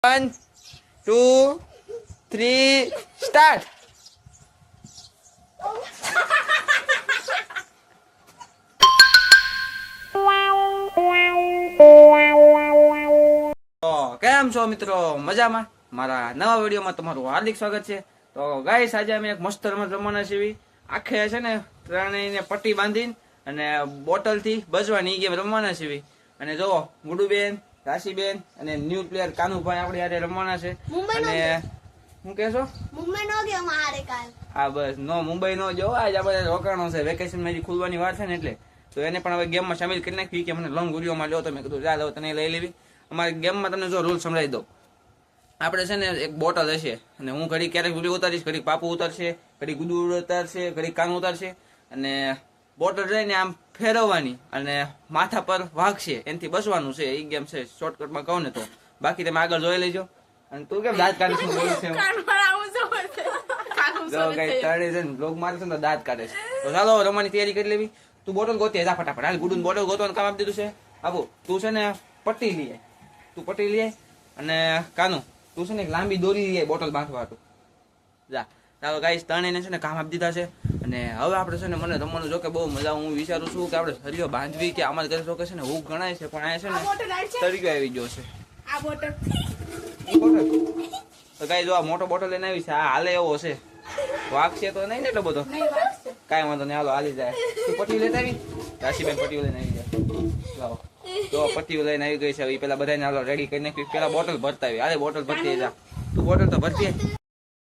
1 2 3 start. તો કેમ છો મિત્રો? મજામાં? મારા નવા વિડીયોમાં તમારું હાર્દિક સ્વાગત છે. તો ગાઈસ, આજે અમે એક મસ્ત રમત રમવાના છીએ. આખે છે ને ત્રણેયને પટ્ટી બાંધીને અને બોટલથી બચવાની ગેમ રમવાના છીએ. અને જો ગુડુબેન, રાશીબેન અને ન્યુ પ્લેયર કાનુભાઈ આપણે યારે રમવાના છે. અને શું કહેશો? મુંબઈ નો ગયો મારે કાલ. હા બસ, નો મુંબઈ નો જો. આજ આપણે રોકાણો છે, વેકેશનમાં હજી ખુલવાની વાર છે ને, એટલે તો એને પણ હવે ગેમમાં સામેલ કરી નાખી કે મને લોંગ વિડીયોમાં લ્યો. તો મેં કીધું જા તને લઈ લેવી. અમારી ગેમમાં તમને જો રૂલ સમજાવી દઉં. આપણે છે ને એક બોટલ હશે અને હું ઘડી ક્યારેક વિડીયો ઉતારીશ, ઘડી પાપુ ઉતારશે, ઘડી ગુડુ ઉતારશે, ઘડી કાન ઉતારશે. અને બોટલ રહીને આમ ફેરવવાની અને માથા પર વાગશે, એનાથી બચવાનું છે. એ ગેમ છે, શોર્ટકટમાં કહું ને તો. બાકી તમે આગળ જોઈ લેજો. અને તું કેમ દાંત કાઢે છે? બોલું છે જો ગાઈસ, તારે છે ને બ્લોગ મારે છે ને દાંત કાઢે છે. તો ચાલો રમવાની તૈયારી કરી લેવી. તું બોટલ ગોતી જા ફટાફટ. હાલ ગુડુન બોટલ ગોતવાનું કામ આપી દીધું છે. આબુ તું છે ને પટ્ટી લઈ આય. તું પટ્ટી લઈ આય. અને કાનું તું છે ને એક લાંબી દોરી લઈ આય બોટલ બાંધવા હતું. જા. ચાલો ગાઈસ, ત્રણેયને છે ને કામ આપી દીધા છે. અને હવે આપણે છે ને મને રમવાનું જો કે બહુ મજા. હું વિચારું છું કે આપણે સરિયો બાંધવી કે અમારે ઘરે કે છે ને હું ગણાય છે, પણ આ છે ને સરિયો આવી ગયો છે. આ બોટલ તો ગાઈસ, જો આ મોટો બોટલ લઈને આવી છે. આ હાલે એવો છે, વાગશે તો નહીં ને એટલો બધો? કાંઈ વાંધો નહીં, હાલો હાલી જાય. તું પટ્ટી લેતા આવી? રાશીબેન પટ્ટીઓ લઈને આવી જાય. લાવો તો પટ્ટીઓ લઈને આવી ગઈ છે. હવે પેલા બધાને હાલો રેડી કરી નાખી. પેલા બોટલ ભરતા આવી. હાલે બોટલ ભરતી જા. તું બોટલ તો ભરતી.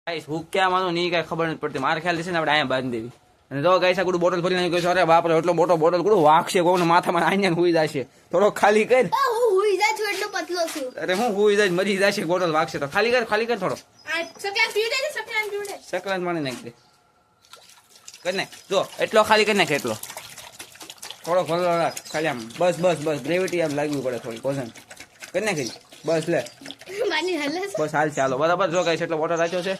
ગાઈસ, હું ક્યાં માનું નહીં, કાંઈ ખબર નથી પડતી. મારે ખ્યાલ છે ને આપણે અહીંયા બાંધી દેવી. અને જો ગાઈસ, આ ગુડું બોટલ ભરીને આવી ગયું છે. અરે બાપરે, એટલો મોટો બોટલ ગુડું વાગશે, કોઈને માથામાં આઈને હુઈ જશે. થોડો ખાલી કર. હું હુઈ જા છું એટલો પતલો છું. અરે હું હુઈ જાય, મરી જશે. બોટલ વાગશે તો ખાલી કર થોડો. આ સકલાન પીડે છે, સકલાન પીડે. સકલાન માની નાખ દે. કર નાખ. જો એટલો ખાલી કરી નાખ. એટલો થોડો ભરલો રાખ ખાલી. આમ બસ ગ્રેવિટી આમ લાગવી પડે થોડી. વજન કરી નાખી. બસ લે, માની હલે બસ હાલ ચાલો. બરાબર. જો ગાઈસ, એટલો બોટલ રાખ્યો છે.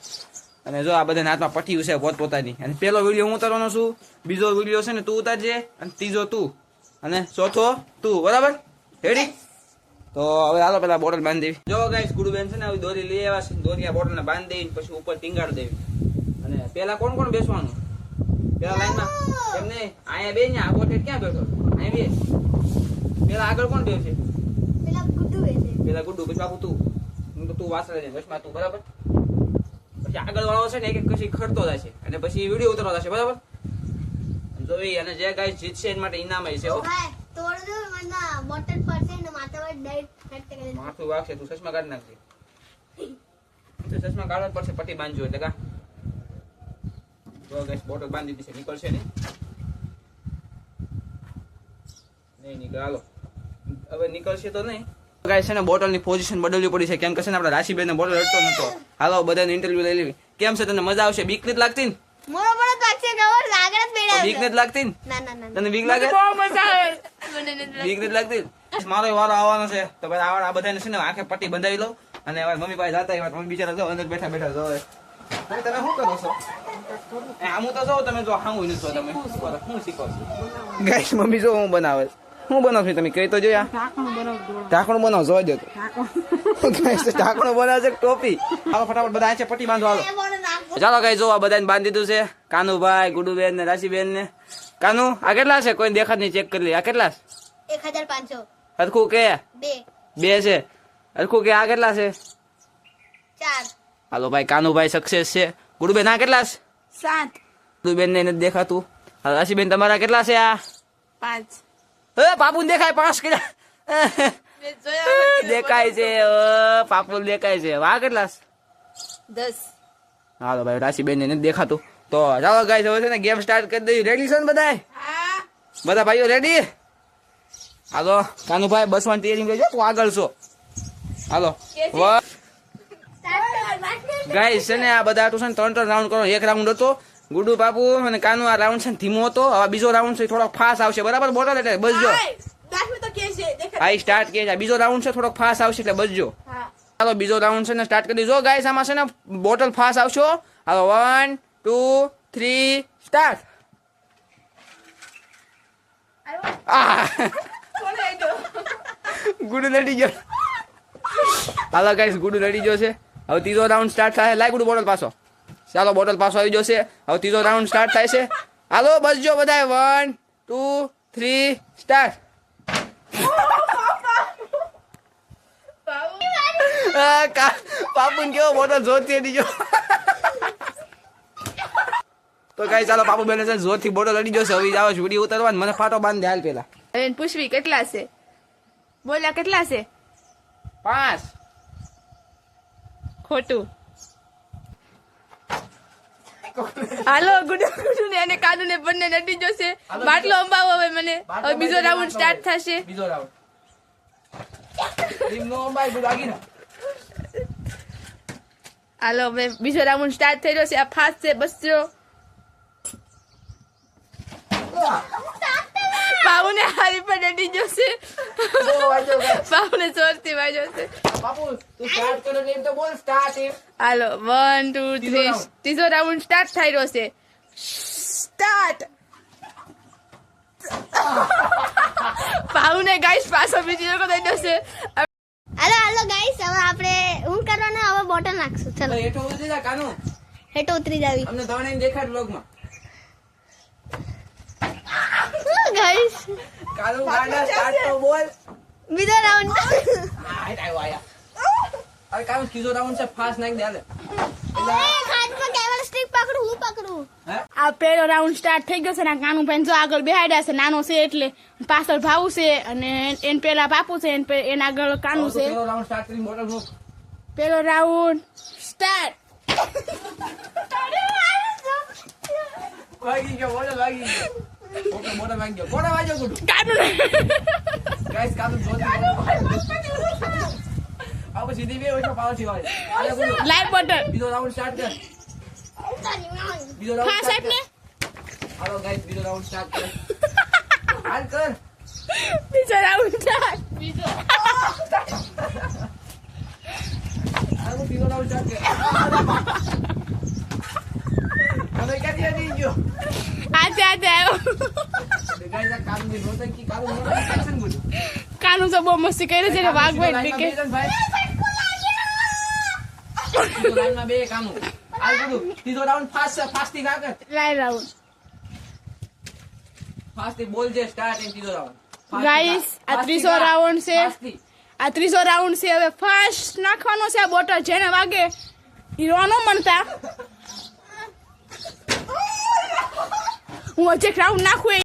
અને જો આ બધા હાથમાં પટ્ટી છે પોતપોતાની. અને પેલો વિડીયો હું ઉતારવાનો છું, બીજો વિડીયો છે ને તું ઉતારજે, અને ત્રીજો તું, અને ચોથો તું. બરાબર? રેડી? તો હવે હાલો પેલા બોટલ બાંધી દેવી. જો ગાઈસ, ગુડુબેન છે ને આવી દોરી લઈ આવ્યા છે. દોરી આ બોટલને બાંધી દેવી, પછી ઉપર ટીંગાડી દેવી. અને પેલા કોણ બેસવાનું? પેલા લાઈનમાં એમ નહીં, અહીંયા બે ને આ બોટલ ક્યાં બેઠો? અહીંયા બે. પેલા આગળ કોણ બેસે? પેલા ગુડ્ડુ બેસે. પેલા ગુડ્ડુ, પછી બાપુ તું. હું તો તું વાસળે ને વચમાં તું. બરાબર? પછી આગળ વાળો છે ને એક કશી ખડતો જશે અને પછી વિડીયો ઉતારવા જશે. બરાબર? જોઈ. અને જે ગાઈસ જીતશે એના માટે ઇનામ છે. હો, હાય તોડ દો. મના બોટલ પડશે ને માથા પર ડાયરેક્ટ ફેટ કરી દે. માથું વાગશે. તું ચશ્મા કાઢી નાખજે. તો ચશ્મા કાઢવા જ પડશે, પટ્ટી બાંધજો એટલે કા. તો ગાઈસ, બોટલ બાંધી દીધી છે. નીકળશે નહીં નીકળે. હાલો હવે નીકળશે તો નહીં. ગાઈસ, છે ને બોટલની પોઝિશન બદલવી પડી છે. કેમ કે છે ને આપણે રાશીબેન ને બોટલ હટતો નતો. હાલો બધાને ઇન્ટરવ્યુ લઈ લેવી. કેમ છે, તને મજા આવશે? બીક નથી લાગતી ને? મોરો બડો લાગશે ખબર લાગત બેડા. બીક નથી લાગતી ને? ના તને બીક લાગે? બહુ મજા આવે. બીક નથી લાગતી? મારો વારો આવવાનો છે. તો ભાઈ આ બધાને છે ને આંખે પટ્ટી બંધાવી લઉં. અને હવે મમ્મી પાસે જતા આવ્યા. મમ્મી બિચારા જો અંદર બેઠા જો. તમે શું કરો છો? આમ તો જો તમે જો હાંગું નથી. તમે શું શીખો છો? ગાઈસ, મમ્મી જો હું બનાવે. શું બનાવ છો તમે? કઈ તો જોયા. ઢાંકણું બનાવ. જોઈ દો. ઢાંકણું બનાવે છે. ટોપી. હાલો ફટાફટ બધા આંખે પટ્ટી બાંધો. હાલો ચાલો ગાઈસ, જો આ બધાને બાંધી દીધું છે. કાનુભાઈ, ગુડુબેન ને રાશીબેન ને. કાનુ, આ કેટલા છે? કોઈ દેખાત નહીં. ચેક કરી લે. આ કેટલા? 1500. હરખું કે 2 છે? હરખું કે આ કેટલા છે? 4. હાલો ભાઈ, કાનુભાઈ સક્સેસ છે. ગુડુબેન આ કેટલા છે? 7. ગુડુબેન ને નથી દેખાતું. રાશીબેન તમારા કેટલા છે? આ 5. પાપુ દેખાય. 5 કેટલા દેખાય છે? પાપુ દેખાય છે. આ કેટલા? 10. હાલો ભાઈ, રાશીબેન ને નથી દેખાતું. તો ચાલો ગાઈસ, હવે છે ને ગેમ સ્ટાર્ટ કરી દઈએ. રેડી છે ને બધા? બધા ભાઈઓ રેડી? હાલો કાનુભાઈ, બસવાની તૈયારી કરજો. તું આગળ છો. હાલો ગાઈસ, છે ને આ બધા છે ને 3 રાઉન્ડ કરો. એક રાઉન્ડ હતો ગુડુ, પાપુ અને કાનુ. આ રાઉન્ડ છે ને ધીમો હતો. હવે બીજો રાઉન્ડ છે થોડોક ફાસ્ટ આવશે. બરાબર? બોટલ એટલે બચજો. હા, સ્ટાર્ટ કે છે. બીજો રાઉન્ડ છે થોડોક ફાસ્ટ આવશે એટલે બચજો. ચાલો બીજો રાઉન્ડ છે ને સ્ટાર્ટ કરી દીધો. ગાઈસ, આમાં છે ને બોટલ ફાસ્ટ આવશો. હાલો 1 2 3 સ્ટાર્ટ. ગુડુ લડી ગયો. હાલો ગાઈસ ગુડુ રેડી ગયો છે. હવે ત્રીજો રાઉન્ડ સ્ટાર્ટ થાય. લાય ગુડુ બોટલ પાછો. ચાલો બોટલ પાછો આવી જશે. હવે ત્રીજો રાઉન્ડ સ્ટાર્ટ થાય છે. હાલો બસજો બધાય 1 2 3 સ્ટાર્ટ. પાપુન કેવો બોટલ જોરથી અડી ગયો. તો ગાઈસ ચાલો પાપુ બેને છે જોરથી બોટલ અડી જશે. હવે જાવ વિડીયો ઉતારવા મને ફાટો બાંધી હાલ પેલા. હવે પૂછવી કેટલા છે બોલ્યા કેટલા છે 5 ખોટું હાલો ગુડુ ગુડુ ને અને કાનુ ને બંને નડી જશે બાટલો અંબાવો હવે મને હવે બીજો રાઉન્ડ સ્ટાર્ટ થશે બીજો રાઉન્ડ ટીમ નો અંબાઈ ગુડ આગી હાલો હવે બીજો રાઉન્ડ સ્ટાર્ટ થઈ રહ્યો છે આ ફાસ્ટ છે બસજો પાઉને હારી પર નડી જશે પાઉને જોરથી વાગ્યો છે બાપુ તું સ્ટાર્ટ કરો એમ તો બોલ સ્ટાર્ટ એમ. હાલો 1 2 3 ત્રીજો રાઉન્ડ સ્ટાર્ટ થઈ રહ્યો છે સ્ટાર્ટ પાઉને ગાઈસ પાછો બીજી લોકો થઈ જશે હાલો ગાઈસ હવે આપણે હું કરવાનું હવે બોટલ નાખશું ચલો હેઠો ઉતરી જા કાનુ. હેઠો ઉતરી જાવી અમને ધવણે દેખાડ વ્લોગમાં. ગાઈસ કાનુ ગાડા સ્ટાર્ટ તો બોલ. બીજો રાઉન્ડ આયો આયા. અરે કાનુ ત્રીજો રાઉન્ડ છે ફાસ્ટ નાખ દે હાલે. હાથમાં કેમેરા સ્ટિક પકડું હું પકડું હે આ પહેલો રાઉન્ડ સ્ટાર્ટ થઈ ગયો છે ને કાનુ ભાઈ જો આગળ બેહાડ્યા છે નાનો છે એટલે પાછળ ભાવ છે અને એન પેલા પાપુ છે એના આગળ કાનુ છે પેલો રાઉન્ડ સ્ટાર્ટ કરીને બોટલ મૂક. પહેલો રાઉન્ડ સ્ટાર્ટ વાગી ગયો બોટલ વાગી ગયો. ઓકે બોટલ વાગી ગયો. કોને વાગ્યો ગુડુ? કાનુ ગાઈસ કાનુ જોતી આવો સીધી બે ઓછો પાવરથી વાળી. આલે ગુડુ લાઈવ બોટલ બીજો રાઉન્ડ સ્ટાર્ટ કર. બીજો રાઉન્ડ હા સાહેબ ને હાલો ગાઈસ બીજો રાઉન્ડ સ્ટાર્ટ કર. હાલ કર. બીજો રાઉન્ડ સ્ટાર્ટ બીજો હાલો બીજો રાઉન્ડ સ્ટાર્ટ કર. મને ક્યાંથી અડી ગયો? આતે આવ્યો ગાઈસ આ કાનુ ની રોતકી કાનુ નો ટેન્શન ગુડુ. કાનુ તો બહુ મસ્તી કરી છે ને વાઘભાઈ બીકે લાઈનમાં બે કાનુ. હાલ ગુડુ ત્રીજો રાઉન્ડ ફાસ્ટ છે ફાસ્ટ થી કાકર. લાઈવ રાઉન્ડ ફાસ્ટ થી બોલ જે સ્ટાર્ટ એમ ત્રીજો રાઉન્ડ. ગાઈસ આ ત્રીજો રાઉન્ડ છે આ ત્રીજો રાઉન્ડ છે હવે ફાસ્ટ નાખવાનો છે આ બોટલ જેને વાગે ઈ રોનો મનતા હું હજી રાઉન્ડ નાખું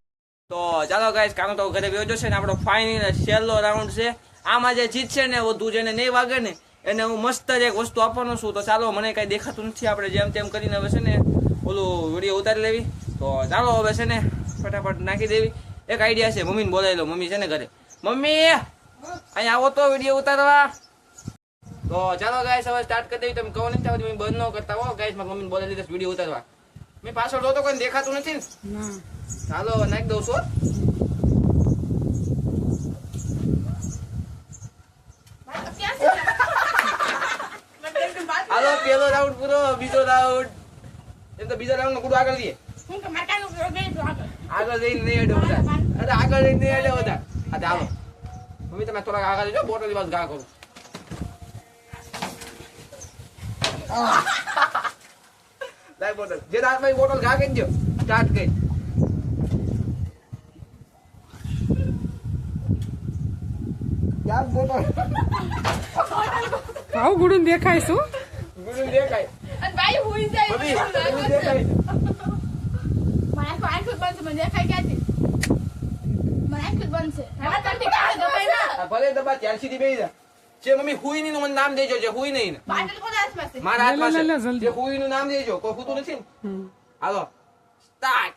તો ચાલો ગાઈસ કાનો તો ઘરે વયો જશે ને આપણો ફાઇનલ છેલ્લો રાઉન્ડ છે. આમાં જે જીતશે ને વધુ જેને નહીં વાગે ને એને હું મસ્ત જ એક વસ્તુ આપવાનો છું. તો ચાલો મને કઈ દેખાતું નથી આપણે જેમ તેમ કરીને હવે છે ને ઓલું વિડીયો ઉતારી લેવી. તો ચાલો હવે છે ને ફટાફટ નાખી દેવી. એક આઈડિયા છે મમ્મીને બોલાવી લો. મમ્મી છે ને ઘરે. મમ્મી અહીંયા આવો તો વિડીયો ઉતારવા. તો ચાલો ગાઈસ હવે સ્ટાર્ટ કરી દેવી. તમે કહો નથી આવતી મમ્મી બંધ ન કરતા હો ગાઈસ. મારી મમ્મીને બોલાવી લીધા વિડીયો ઉતારવા. મેં પાછળ તો કોઈ દેખાતું નથી ને. ચાલો નાખી દઉં છું. હાલો પેલો રાઉન્ડ પૂરો. બીજો રાઉન્ડ એમ તો બીજા રાઉન્ડ નો ગુડુ આગળ જઈએ. આગળ જઈને નહીં અડે બધા. અરે આગળ જઈને નહીં અડે બધા. હા ચાલો મમ્મી તમે થોડા આગળ જજો. બોટલ બસ ઘા કરું. લાય બોટલ જે હાથમાં બોટલ ઘા કરી દો. સ્ટાર્ટ કરી. ક્યાં બોટલ ભાવ ગુડું દેખાય શું ગુડુ દેખાય. અને ભાઈ હુઈ જાય મમ્મી ગુડુ દેખાય. મારા તો આંખ બંધ છે મને દેખાય ક્યાંથી મારા આંખ બંધ છે હા તને કાઢે દબાઈ ના આ ભલે દબા ત્યાર સુધી બેહી જા. જે મમ્મી હુઈ ની નું મને નામ દેજો. જે હુઈ નહીં ને બાટલ કોના હાથમાં છે મારા હાથમાં છે. જે હુઈ નું નામ દેજો. કોઈ હુતું નથી ને. હાલો સ્ટાર્ટ.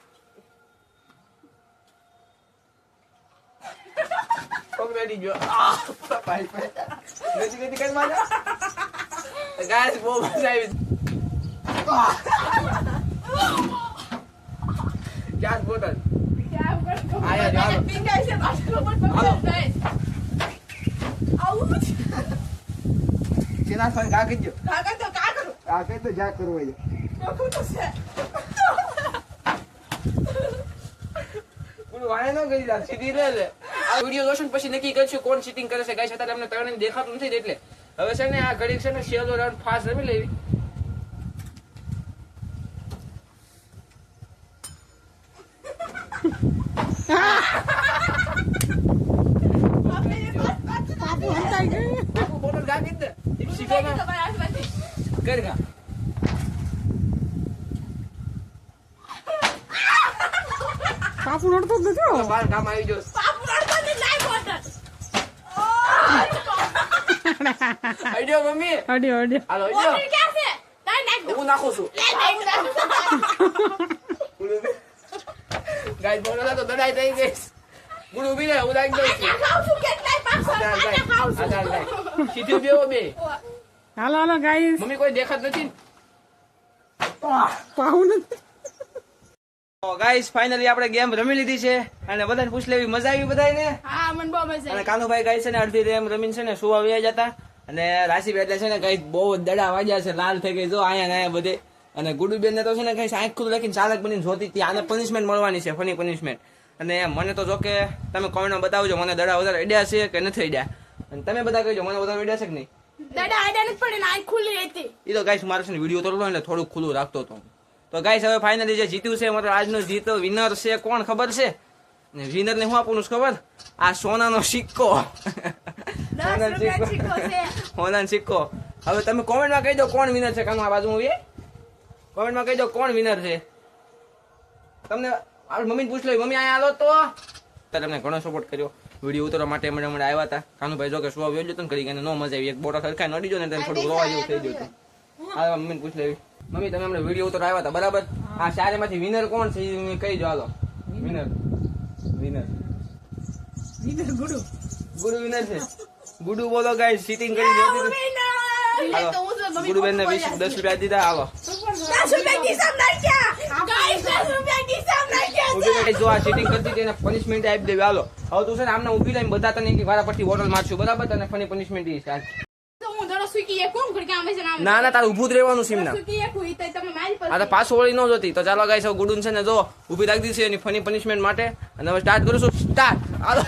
પગ બેઠી ગયો. ભાઈ ગતિ ગતિ કરી માજા. ગાઈસ બહુ મજા આવી. ક્યાં બોટલ આયા જો હાલો. પિંગાઈ છે બાટલ પર હાલો. પકડ જાય આઉચ કેના ફોન ગા કરી દો. કાકા તો કા કરું આ કઈ તો જા કરવો છે. તો તો છે પૂરું વાય ન કરી જા સીધી લે લે. આ વિડિયો જોશું પછી નક્કી કરશું કોણ સીટિંગ કરે છે. ગાઈસ અત્યારે અમને ત્રણેય દેખાતું નથી એટલે હવે છે ને આ ઘડી છે ને છેલ્લો રાઉન્ડ ફાસ્ટ રમી લેવી. બાપુ હંતાઈ ગયું. બાપુ બોટલ ગાડી દે શીખો ના કર ગા. બાપુ નડતો જ નથી હો. બાર કામ આવી ગયો. આઈડિયો મમ્મી અડ્યો અડ્યો. હાલો આઈડિયો હું નાખું છું. ગાય બોલો તો દડાઈ થઈ ગઈ. ગુરુ બી ને હું નાખી દઉં છું. સીધી બેવો બે. હાલો હાલો ગાઈસ. મમ્મી કોઈ દેખાત નથી. પાહુ નથી. ગાઈસ ફાઇનલી આપણે ગેમ રમી લીધી છે અને બધાને પૂછ લેવી મજા આવી બધાને. હા મને બહુ મજા અને આવી. કાનુભાઈ ગાય છે ને અડધી ગેમ રમીને છે ને સુવા વ્યા જતા અને રાશિ એટલે છે ને કઈ બહુ દડા વાગ્યા છે લાલ થઈ ગઈ જો અહીંયા ને અહીંયા બધે. અને ગુડુબેન ને તો છે ને કઈ આંખ ખુદ લખીને ચાલક બનીને જોતી હતી આને પનિશમેન્ટ મળવાની છે ફની પનિશમેન્ટ. અને મને તો જો કે તમે કોમેન્ટમાં બતાવજો મને દડા વધારે અડ્યા છે કે નથી અડ્યા અને તમે બધા કહેજો મને વધારે અડ્યા છે કે નહીં. દાદા આડા નથી પડે ને આંખ ખુલ્લી હતી. એ તો ગાઈસ મારે છે ને વિડીયો તો એટલે થોડુંક ખુલ્લું રાખતો હતો. તો ગાઈસ હવે ફાઇનલી જે જીત્યું છે મતલબ આજનો જીતો વિનર છે કોણ ખબર છે ને વિનર ને હું આપવાનું છે ખબર આ સોનાનો સિક્કો. સોનાનો સિક્કો સોનાનો સિક્કો. હવે તમે કોમેન્ટમાં કહી દો કોણ વિનર છે. કામ આ બાજુ મૂવી કોમેન્ટમાં કહી દો કોણ વિનર છે. તમને મમ્મીને પૂછ લો મમ્મી અહીંયા આલો તો તમને ઘણો સપોર્ટ કર્યો વિડીયો ઉતારવા માટે હમણાં આવ્યા હતા. કાનુભાઈ જો કે સો વેલ્યુ તો કરી નો મજા આવી એક બોટલ સરખા નડી જો ને થોડું રોવા જેવું થઈ ગયું હતું. હા મમ્મીને પૂછ લેવી મમ્મી તમે હમણાં વિડીયો ઉતારવા આવ્યા હતા બરાબર આ ચારેમાંથી વિનર કોણ છે એ કહી દો હાલો. વિનર વિનર ગુડુ ગુડુ વિનર છે. ગુડુ બોલો ગાઈસ સીટિંગ કરી જોતી ગુડુબેન ને 10 રૂપિયા દીધા હાલો. જો આ ચીટિંગ કરતી હતી એને પનિશમેન્ટ આપી દેવી હાલો. હવે તું છે ને આમને ઉભી લઈને બધા તને એક વારા પરથી બોટલ મારશું બરાબર તને ફની પનિશમેન્ટ દઈશ. ના ના તારે ઉભું જ રહેવાનું છે એમના. આ તો પાછું વળી ન જોતી તો ચાલો ગાઈસ હવે ગુડુન છે ને જો ઉભી રાખી દીધી છે એની ફની પનિશમેન્ટ માટે અને હવે સ્ટાર્ટ કરું છું સ્ટાર્ટ હાલો.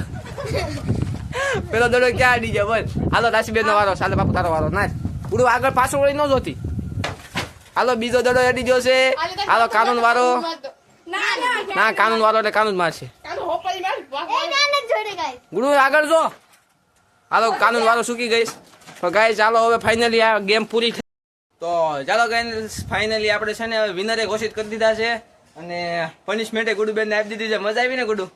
પેલો દડો ક્યાં અડી જાય બોલ હાલો રાશિબેન નો વારો ચાલે બાપુ તારો વારો ના ગુડુ આગળ પાછું વળી ન જોતી હાલો બીજો દડો અડી ગયો છે હાલો કાનૂન વારો. ના કાનૂન વાળો એટલે કાનૂન મારશે ગુરુ આગળ જો હાલો કાનૂન વાળો સુકી ગઈશ. તો ગાય ચાલો હવે ફાઇનલી આ ગેમ પૂરી થઈ. તો ચાલો ગાઈસ ફાઇનલી આપણે છે ને વિનરે ઘોષિત કરી દીધા છે અને પનિશમેન્ટ ગુડુબેન ને આપી દીધી છે. મજા આવી ને ગુડુ.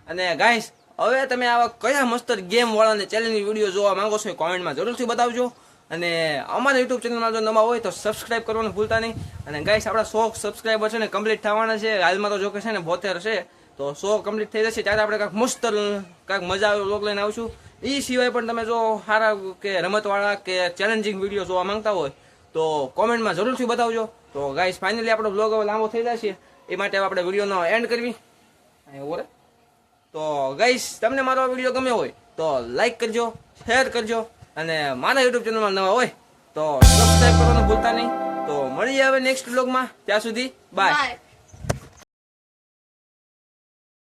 અને ગાઈસ હવે તમે આવા કયા મસ્ત ગેમ વાળાને ચેલેન્જ વિડીયો જોવા માંગો છો કોમેન્ટમાં જરૂરથી બતાવજો. અને અમારા યુટ્યુબ ચેનલમાં જો નવા હોય તો સબસ્ક્રાઇબ કરવાનું ભૂલતા નહીં. અને ગાઈસ આપણા 100 સબસ્ક્રાઇબર છે ને કમ્પ્લીટ થવાના છે. હાલમાં તો જો કે છે ને 72 છે તો 100 કમ્પ્લીટ થઈ જશે ત્યારે આપણે કાંઈક મસ્ત કાંઈક મજા આવે વ્લોગ લઈને આવશું. એ સિવાય પણ તમે જો સારા કે રમતવાળા કે ચેલેન્જિંગ વિડીયો જોવા માંગતા હોય તો કોમેન્ટમાં જરૂરથી બતાવજો. તો ગાઈસ ફાઇનલી આપણો બ્લોગ હવે લાંબો થઈ જશે એ માટે આપણે વિડીયોનો એન્ડ કરવી. તો ગાઈસ તમને મારો વિડીયો ગમ્યો હોય તો લાઈક કરજો શેર કરજો અને મારા યુટ્યુબ ચેનલમાં નવા હોય તો સબસ્ક્રાઇબ કરવાનું ભૂલતા નહીં. તો મળીએ હવે નેક્સ્ટ બ્લોગમાં ત્યાં સુધી બાય.